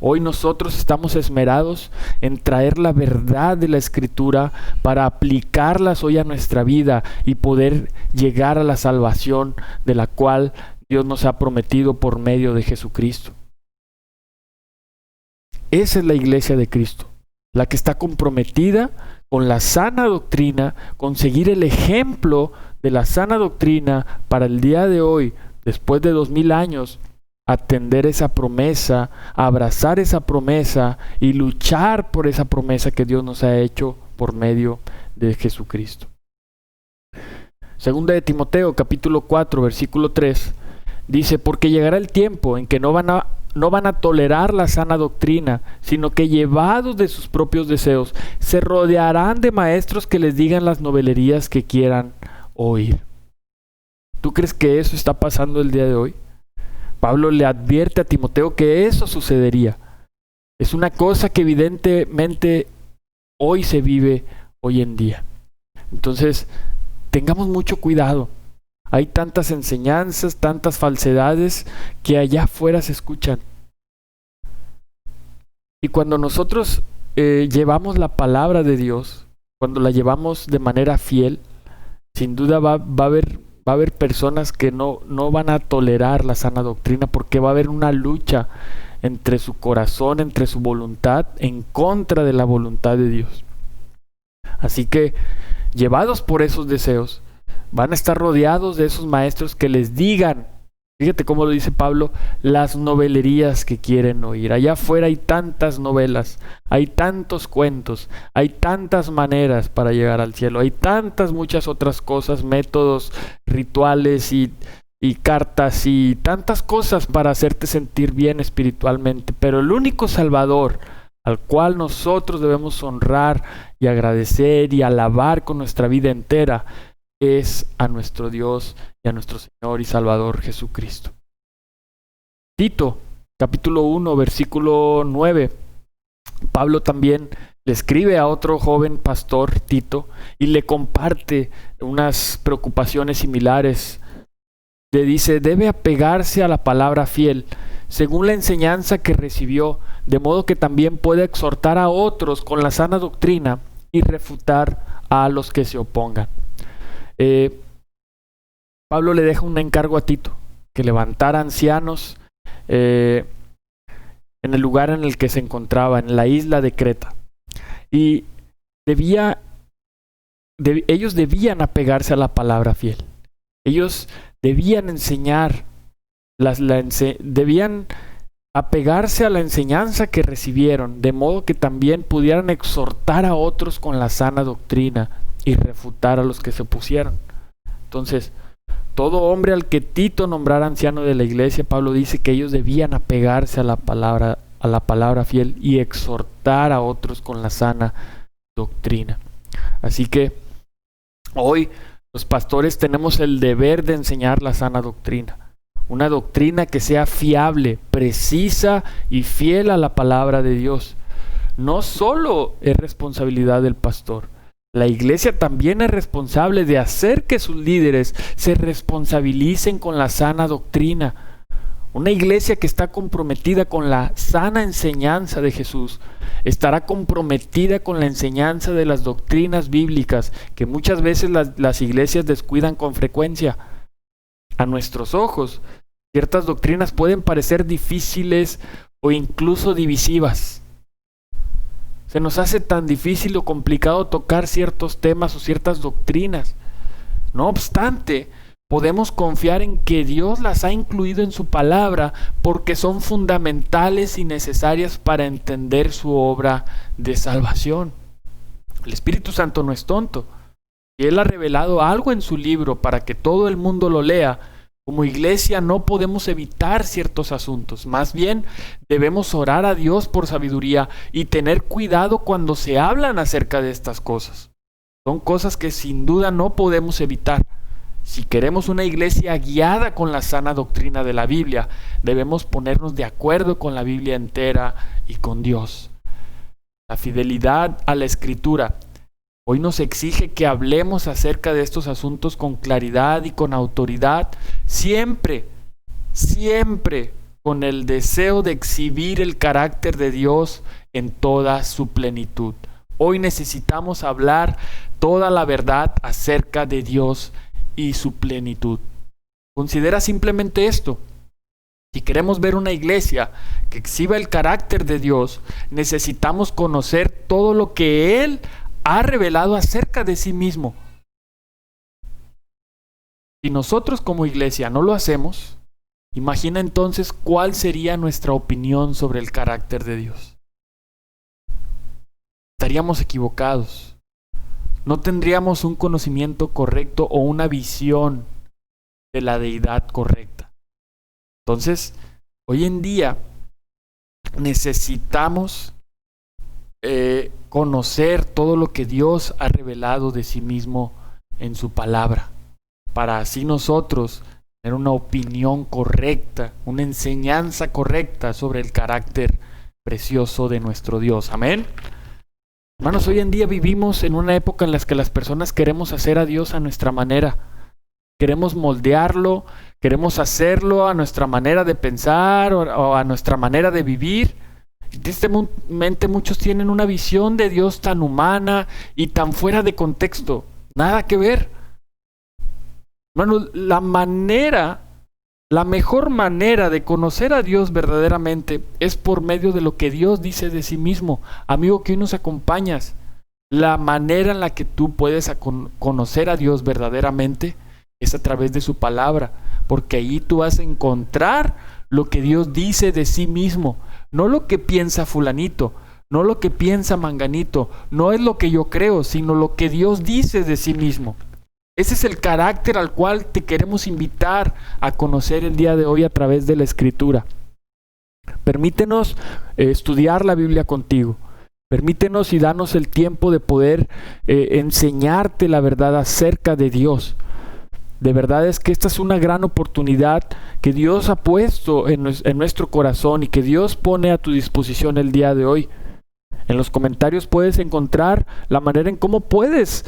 Hoy nosotros estamos esmerados en traer la verdad de la Escritura para aplicarlas hoy a nuestra vida y poder llegar a la salvación de la cual Dios nos ha prometido por medio de Jesucristo. Esa es la iglesia de Cristo, la que está comprometida con la sana doctrina, con seguir el ejemplo de la sana doctrina para el día de hoy, después de 2000 años, atender esa promesa, abrazar esa promesa y luchar por esa promesa que Dios nos ha hecho por medio de Jesucristo. Segunda de Timoteo capítulo 4 versículo 3 dice: porque llegará el tiempo en que no van a tolerar la sana doctrina, sino que llevados de sus propios deseos, se rodearán de maestros que les digan las novelerías que quieran oír. ¿Tú crees que eso está pasando el día de hoy? Pablo le advierte a Timoteo que eso sucedería. Es una cosa que evidentemente hoy se vive hoy en día. Entonces, tengamos mucho cuidado. Hay tantas enseñanzas, tantas falsedades que allá afuera se escuchan. Y cuando nosotros llevamos la palabra de Dios, cuando la llevamos de manera fiel, sin duda va a haber personas que no van a tolerar la sana doctrina, porque va a haber una lucha entre su corazón, entre su voluntad, en contra de la voluntad de Dios. Así que, llevados por esos deseos, van a estar rodeados de esos maestros que les digan, fíjate cómo lo dice Pablo, las novelerías que quieren oír. Allá afuera hay tantas novelas, hay tantos cuentos, hay tantas maneras para llegar al cielo, hay muchas otras cosas, métodos, rituales y cartas y tantas cosas para hacerte sentir bien espiritualmente. Pero el único Salvador al cual nosotros debemos honrar y agradecer y alabar con nuestra vida entera es a nuestro Dios y a nuestro Señor y Salvador Jesucristo. Tito, capítulo 1, versículo 9. Pablo también le escribe a otro joven pastor, Tito, y le comparte unas preocupaciones similares. Le dice: debe apegarse a la palabra fiel, según la enseñanza que recibió, de modo que también pueda exhortar a otros con la sana doctrina y refutar a los que se opongan. Pablo le deja un encargo a Tito, que levantara ancianos en el lugar en el que se encontraba, en la isla de Creta. Y ellos debían apegarse a la palabra fiel. Ellos debían enseñar, debían apegarse a la enseñanza que recibieron, de modo que también pudieran exhortar a otros con la sana doctrina y refutar a los que se opusieron. Entonces, todo hombre al que Tito nombrara anciano de la iglesia, Pablo dice que ellos debían apegarse a la palabra fiel y exhortar a otros con la sana doctrina. Así que hoy los pastores tenemos el deber de enseñar la sana doctrina. Una doctrina que sea fiable, precisa y fiel a la palabra de Dios. No solo es responsabilidad del pastor. La iglesia también es responsable de hacer que sus líderes se responsabilicen con la sana doctrina. Una iglesia que está comprometida con la sana enseñanza de Jesús estará comprometida con la enseñanza de las doctrinas bíblicas que muchas veces las iglesias descuidan con frecuencia. A nuestros ojos, ciertas doctrinas pueden parecer difíciles o incluso divisivas. Se nos hace tan difícil o complicado tocar ciertos temas o ciertas doctrinas. No obstante, podemos confiar en que Dios las ha incluido en su palabra porque son fundamentales y necesarias para entender su obra de salvación. El Espíritu Santo no es tonto. Y Él ha revelado algo en su libro para que todo el mundo lo lea. Como iglesia no podemos evitar ciertos asuntos. Más bien, debemos orar a Dios por sabiduría y tener cuidado cuando se hablan acerca de estas cosas. Son cosas que sin duda no podemos evitar. Si queremos una iglesia guiada con la sana doctrina de la Biblia, debemos ponernos de acuerdo con la Biblia entera y con Dios. La fidelidad a la Escritura hoy nos exige que hablemos acerca de estos asuntos con claridad y con autoridad, siempre con el deseo de exhibir el carácter de Dios en toda su plenitud. Hoy necesitamos hablar toda la verdad acerca de Dios y su plenitud. Considera simplemente esto. Si queremos ver una iglesia que exhiba el carácter de Dios, necesitamos conocer todo lo que Él ha revelado acerca de sí mismo. Si nosotros como iglesia no lo hacemos, imagina entonces cuál sería nuestra opinión sobre el carácter de Dios. Estaríamos equivocados. No tendríamos un conocimiento correcto o una visión de la deidad correcta. Entonces, hoy en día necesitamos conocer todo lo que Dios ha revelado de sí mismo en su palabra, para así nosotros tener una opinión correcta, una enseñanza correcta sobre el carácter precioso de nuestro Dios. Amén. Hermanos, hoy en día vivimos en una época en la que las personas queremos hacer a Dios a nuestra manera. Queremos moldearlo, queremos hacerlo a nuestra manera de pensar o a nuestra manera de vivir. Tristemente muchos tienen una visión de Dios tan humana y tan fuera de contexto. Nada que ver. Hermanos, la mejor manera de conocer a Dios verdaderamente es por medio de lo que Dios dice de sí mismo. Amigo que hoy nos acompañas, la manera en la que tú puedes conocer a Dios verdaderamente es a través de su palabra, porque ahí tú vas a encontrar lo que Dios dice de sí mismo, no lo que piensa fulanito, no lo que piensa manganito, no es lo que yo creo, sino lo que Dios dice de sí mismo. Ese es el carácter al cual te queremos invitar a conocer el día de hoy a través de la Escritura. Permítenos estudiar la Biblia contigo. Permítenos y danos el tiempo de poder enseñarte la verdad acerca de Dios. De verdad es que esta es una gran oportunidad que Dios ha puesto en nuestro corazón y que Dios pone a tu disposición el día de hoy. En los comentarios puedes encontrar la manera en cómo puedes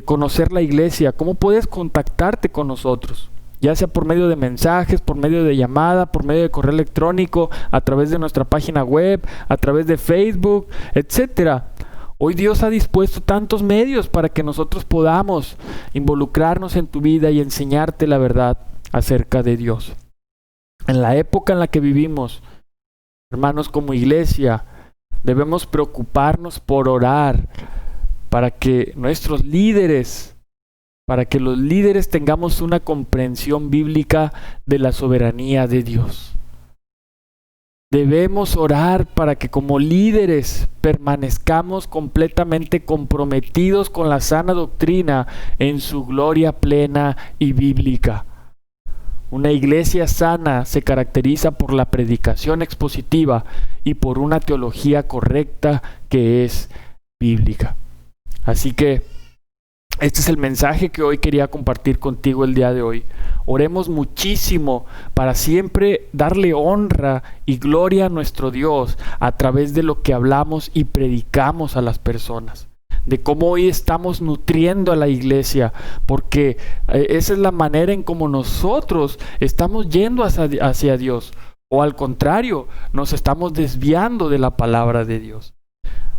conocer la iglesia, cómo puedes contactarte con nosotros, ya sea por medio de mensajes, por medio de llamada, por medio de correo electrónico, a través de nuestra página web, a través de Facebook, etcétera. Hoy Dios ha dispuesto tantos medios para que nosotros podamos involucrarnos en tu vida y enseñarte la verdad acerca de Dios. En la época en la que vivimos, hermanos, como iglesia, debemos preocuparnos por orar para que nuestros líderes, para que los líderes tengamos una comprensión bíblica de la soberanía de Dios. Debemos orar para que como líderes permanezcamos completamente comprometidos con la sana doctrina en su gloria plena y bíblica. Una iglesia sana se caracteriza por la predicación expositiva y por una teología correcta que es bíblica. Así que este es el mensaje que hoy quería compartir contigo el día de hoy. Oremos muchísimo para siempre darle honra y gloria a nuestro Dios a través de lo que hablamos y predicamos a las personas. De cómo hoy estamos nutriendo a la iglesia, porque esa es la manera en cómo nosotros estamos yendo hacia Dios. O al contrario, nos estamos desviando de la palabra de Dios.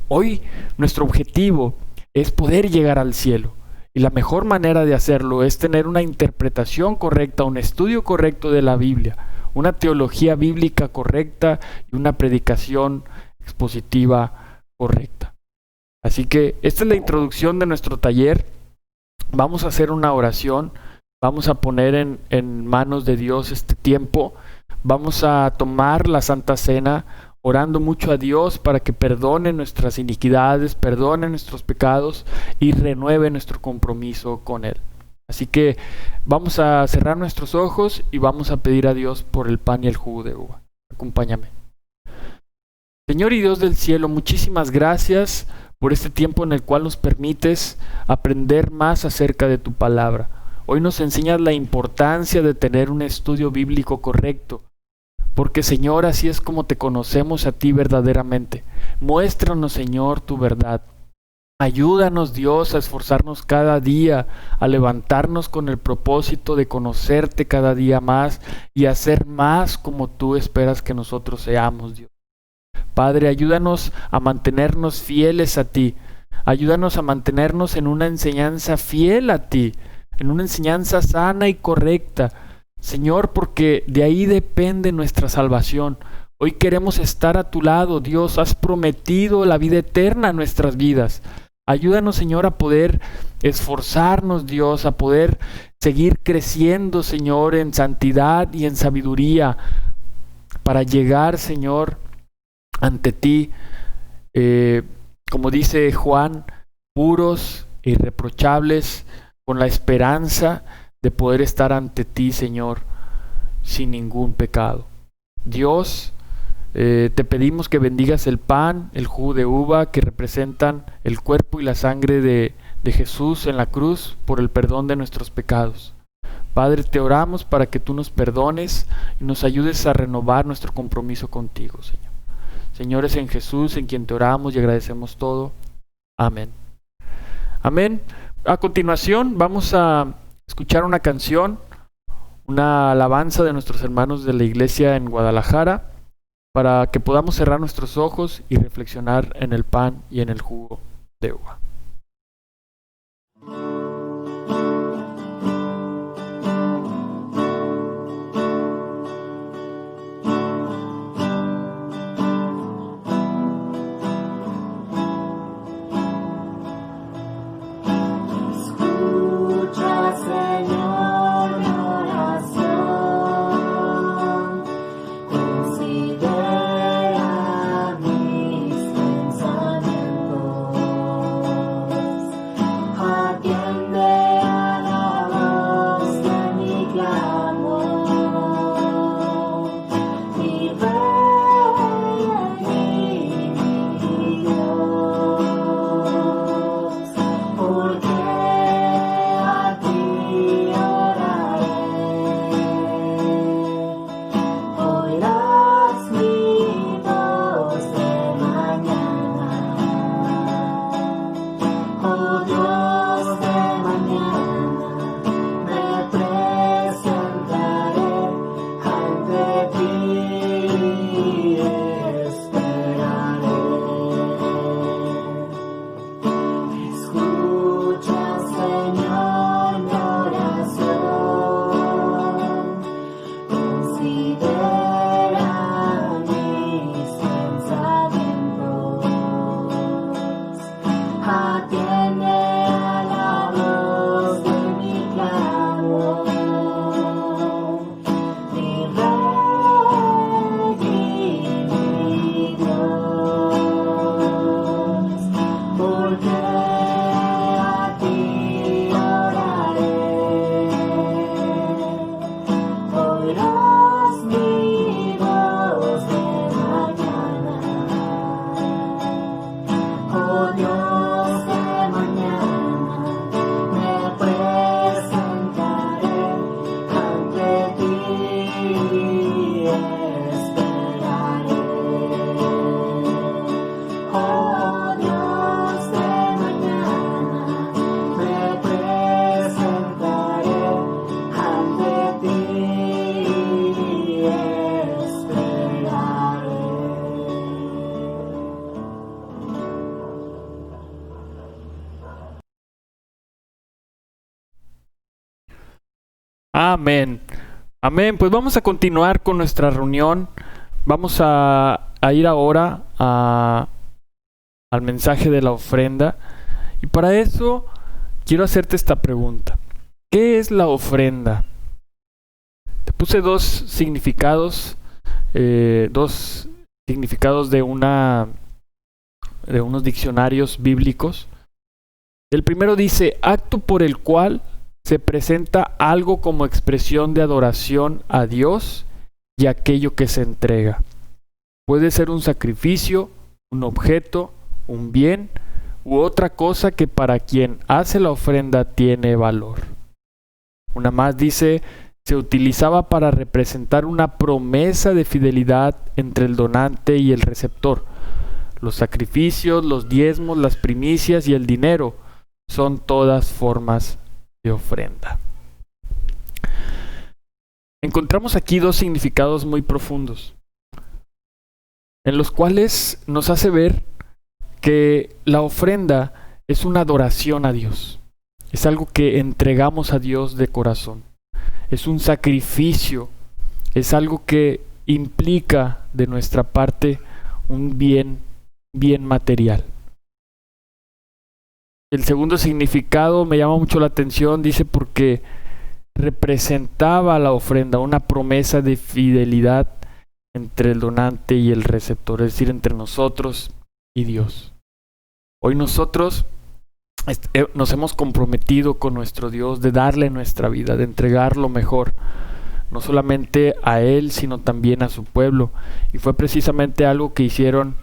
Hoy nuestro objetivo es poder llegar al cielo. Y la mejor manera de hacerlo es tener una interpretación correcta, un estudio correcto de la Biblia, una teología bíblica correcta y una predicación expositiva correcta. Así que esta es la introducción de nuestro taller. Vamos a hacer una oración, vamos a poner en manos de Dios este tiempo, vamos a tomar la Santa Cena, orando mucho a Dios para que perdone nuestras iniquidades, perdone nuestros pecados y renueve nuestro compromiso con Él. Así que vamos a cerrar nuestros ojos y vamos a pedir a Dios por el pan y el jugo de uva. Acompáñame. Señor y Dios del cielo, muchísimas gracias por este tiempo en el cual nos permites aprender más acerca de tu palabra. Hoy nos enseñas la importancia de tener un estudio bíblico correcto. Porque, Señor, así es como te conocemos a ti verdaderamente. Muéstranos, Señor, tu verdad. Ayúdanos, Dios, a esforzarnos cada día, a levantarnos con el propósito de conocerte cada día más y a ser más como tú esperas que nosotros seamos, Dios. Padre, ayúdanos a mantenernos fieles a ti. Ayúdanos a mantenernos en una enseñanza fiel a ti, en una enseñanza sana y correcta. Señor, porque de ahí depende nuestra salvación. Hoy queremos estar a tu lado, Dios. Has prometido la vida eterna en nuestras vidas. Ayúdanos, Señor, a poder esforzarnos, Dios, a poder seguir creciendo, Señor, en santidad y en sabiduría, para llegar, Señor, ante ti, como dice Juan, puros, irreprochables, con la esperanza de poder estar ante ti, Señor, sin ningún pecado. Dios, te pedimos que bendigas el pan, el jugo de uva, que representan el cuerpo y la sangre de Jesús en la cruz por el perdón de nuestros pecados. Padre, te oramos para que tú nos perdones y nos ayudes a renovar nuestro compromiso contigo, Señor. Señor, es en Jesús en quien te oramos y agradecemos todo. Amén. Amén. A continuación vamos a escuchar una canción, una alabanza de nuestros hermanos de la iglesia en Guadalajara, para que podamos cerrar nuestros ojos y reflexionar en el pan y en el jugo de uva. Considera mis pensamientos. Amén. Amén. Pues vamos a continuar con nuestra reunión. Vamos a ir ahora al mensaje de la ofrenda. Y para eso quiero hacerte esta pregunta. ¿Qué es la ofrenda? Te puse dos significados de unos diccionarios bíblicos. El primero dice: acto por el cual se presenta algo como expresión de adoración a Dios y aquello que se entrega. Puede ser un sacrificio, un objeto, un bien u otra cosa que para quien hace la ofrenda tiene valor. Una más dice: se utilizaba para representar una promesa de fidelidad entre el donante y el receptor. Los sacrificios, los diezmos, las primicias y el dinero son todas formas de ofrenda. Encontramos aquí dos significados muy profundos, en los cuales nos hace ver que la ofrenda es una adoración a Dios. Es algo que entregamos a Dios de corazón. Es un sacrificio. Es algo que implica de nuestra parte un bien material. El segundo significado me llama mucho la atención, dice porque representaba la ofrenda una promesa de fidelidad entre el donante y el receptor, es decir, entre nosotros y Dios. Hoy nosotros nos hemos comprometido con nuestro Dios de darle nuestra vida, de entregar lo mejor, no solamente a Él, sino también a su pueblo. Y fue precisamente algo que hicieron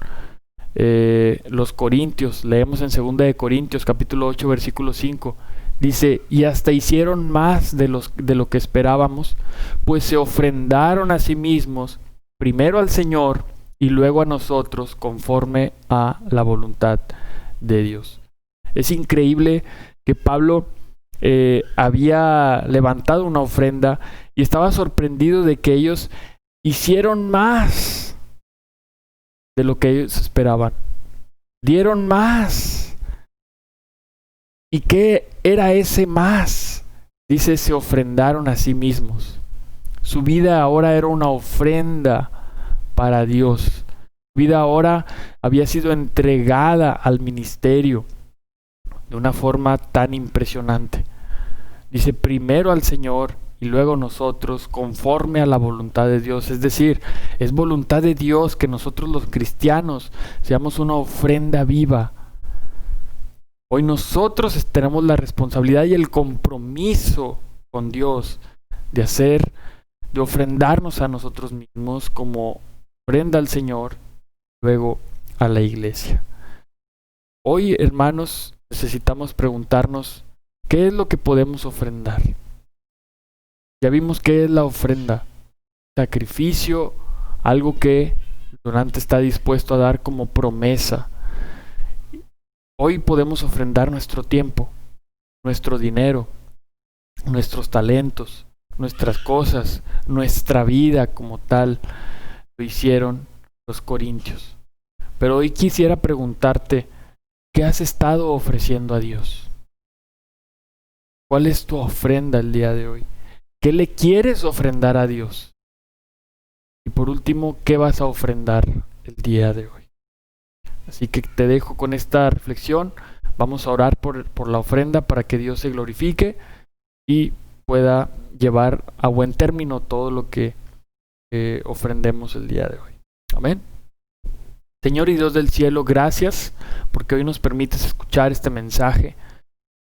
los corintios. Leemos en 2 de Corintios capítulo 8 versículo 5. Dice: y hasta hicieron más de lo que esperábamos, pues se ofrendaron a sí mismos, primero al Señor y luego a nosotros, conforme a la voluntad de Dios. Es increíble que Pablo había levantado una ofrenda y estaba sorprendido de que ellos hicieron más de lo que ellos esperaban. Dieron más. ¿Y qué era ese más? Dice: se ofrendaron a sí mismos. Su vida ahora era una ofrenda para Dios. Su vida ahora había sido entregada al ministerio de una forma tan impresionante. Dice: primero al Señor y luego nosotros, conforme a la voluntad de Dios. Es decir, es voluntad de Dios que nosotros los cristianos seamos una ofrenda viva. Hoy nosotros tenemos la responsabilidad y el compromiso con Dios de ofrendarnos a nosotros mismos como ofrenda al Señor, luego a la iglesia. Hoy, hermanos, necesitamos preguntarnos: ¿qué es lo que podemos ofrendar? Ya vimos qué es la ofrenda: sacrificio, algo que el donante está dispuesto a dar como promesa. Hoy podemos ofrendar nuestro tiempo, nuestro dinero, nuestros talentos, nuestras cosas, nuestra vida como tal. Lo hicieron los corintios. Pero hoy quisiera preguntarte: ¿qué has estado ofreciendo a Dios? ¿Cuál es tu ofrenda el día de hoy? ¿Qué le quieres ofrendar a Dios? Y por último, ¿qué vas a ofrendar el día de hoy? Así que te dejo con esta reflexión. Vamos a orar por la ofrenda para que Dios se glorifique y pueda llevar a buen término todo lo que ofrendemos el día de hoy. Amén. Señor y Dios del cielo, gracias porque hoy nos permites escuchar este mensaje.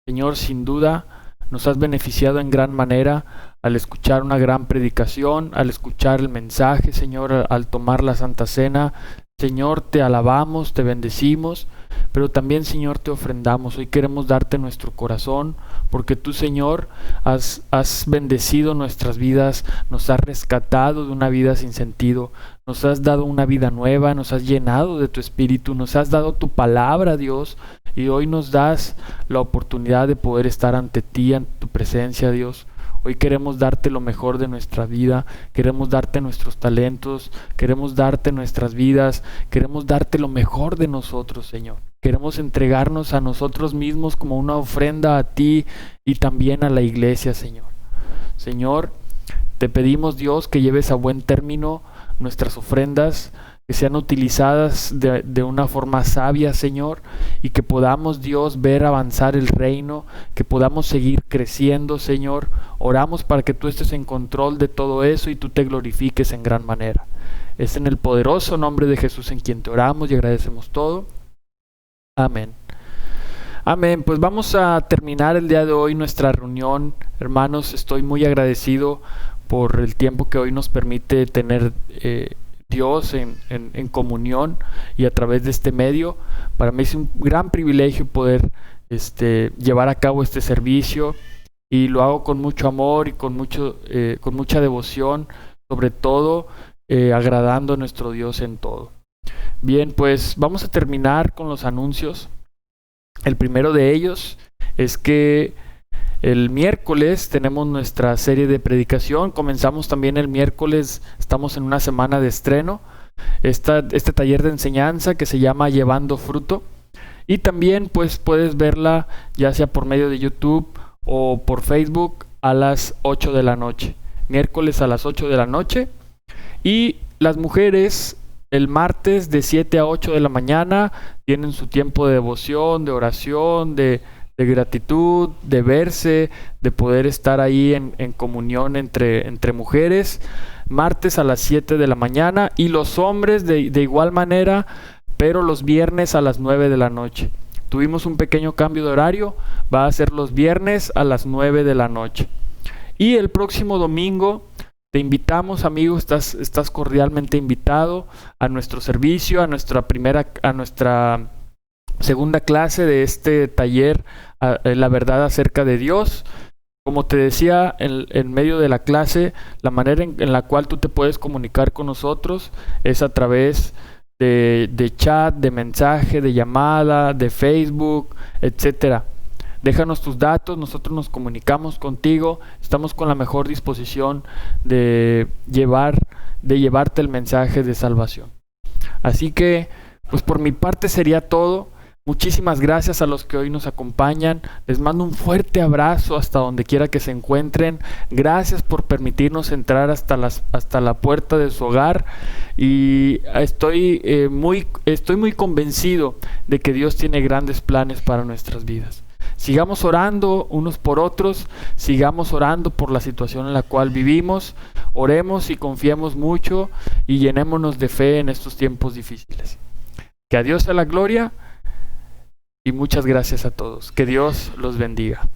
Señor, sin duda nos has beneficiado en gran manera al escuchar una gran predicación, al escuchar el mensaje, Señor, al tomar la Santa Cena. Señor, te alabamos, te bendecimos, pero también, Señor, te ofrendamos. Hoy queremos darte nuestro corazón, porque tú, Señor, has bendecido nuestras vidas, nos has rescatado de una vida sin sentido, nos has dado una vida nueva, nos has llenado de tu espíritu, nos has dado tu palabra, Dios, y hoy nos das la oportunidad de poder estar ante ti, ante tu presencia, Dios. Hoy queremos darte lo mejor de nuestra vida, queremos darte nuestros talentos, queremos darte nuestras vidas, queremos darte lo mejor de nosotros, Señor. Queremos entregarnos a nosotros mismos como una ofrenda a ti y también a la iglesia, Señor. Señor, te pedimos, Dios, que lleves a buen término nuestras ofrendas, que sean utilizadas de una forma sabia, Señor, y que podamos, Dios, ver avanzar el reino, que podamos seguir creciendo, Señor. Oramos para que tú estés en control de todo eso y tú te glorifiques en gran manera. Es en el poderoso nombre de Jesús en quien te oramos y agradecemos todo. Amén. Amén. Pues vamos a terminar el día de hoy nuestra reunión. Hermanos, estoy muy agradecido por el tiempo que hoy nos permite tener Dios en comunión y a través de este medio. Para mí es un gran privilegio poder llevar a cabo este servicio, y lo hago con mucho amor y con mucha devoción, sobre todo agradando a nuestro Dios en todo. Bien, pues vamos a terminar con los anuncios. El primero de ellos es que el miércoles tenemos nuestra serie de predicación. Comenzamos también el miércoles, estamos en una semana de estreno. Este taller de enseñanza que se llama Llevando Fruto. Y también pues puedes verla ya sea por medio de YouTube o por Facebook a las 8 de la noche. Miércoles a las 8 de la noche. Y las mujeres el martes de 7 a 8 de la mañana tienen su tiempo de devoción, de oración, de gratitud, de verse, de poder estar ahí en comunión entre mujeres. Martes a las 7 de la mañana, y los hombres de igual manera, pero los viernes a las 9 de la noche. Tuvimos un pequeño cambio de horario, va a ser los viernes a las 9 de la noche. Y el próximo domingo te invitamos, amigo, estás cordialmente invitado a nuestro servicio, a nuestra segunda clase de este taller, la verdad acerca de Dios. Como te decía en medio de la clase, la manera en la cual tú te puedes comunicar con nosotros es a través de chat, de mensaje, de llamada, de Facebook, etcétera. Déjanos tus datos, nosotros nos comunicamos contigo, estamos con la mejor disposición de llevarte el mensaje de salvación. Así que, pues por mi parte sería todo. Muchísimas gracias a los que hoy nos acompañan. Les mando un fuerte abrazo hasta donde quiera que se encuentren. Gracias por permitirnos entrar hasta la puerta de su hogar. Y estoy muy convencido de que Dios tiene grandes planes para nuestras vidas. Sigamos orando unos por otros, sigamos orando por la situación en la cual vivimos. Oremos y confiemos mucho y llenémonos de fe en estos tiempos difíciles. Que a Dios sea la gloria. Y muchas gracias a todos. Que Dios los bendiga.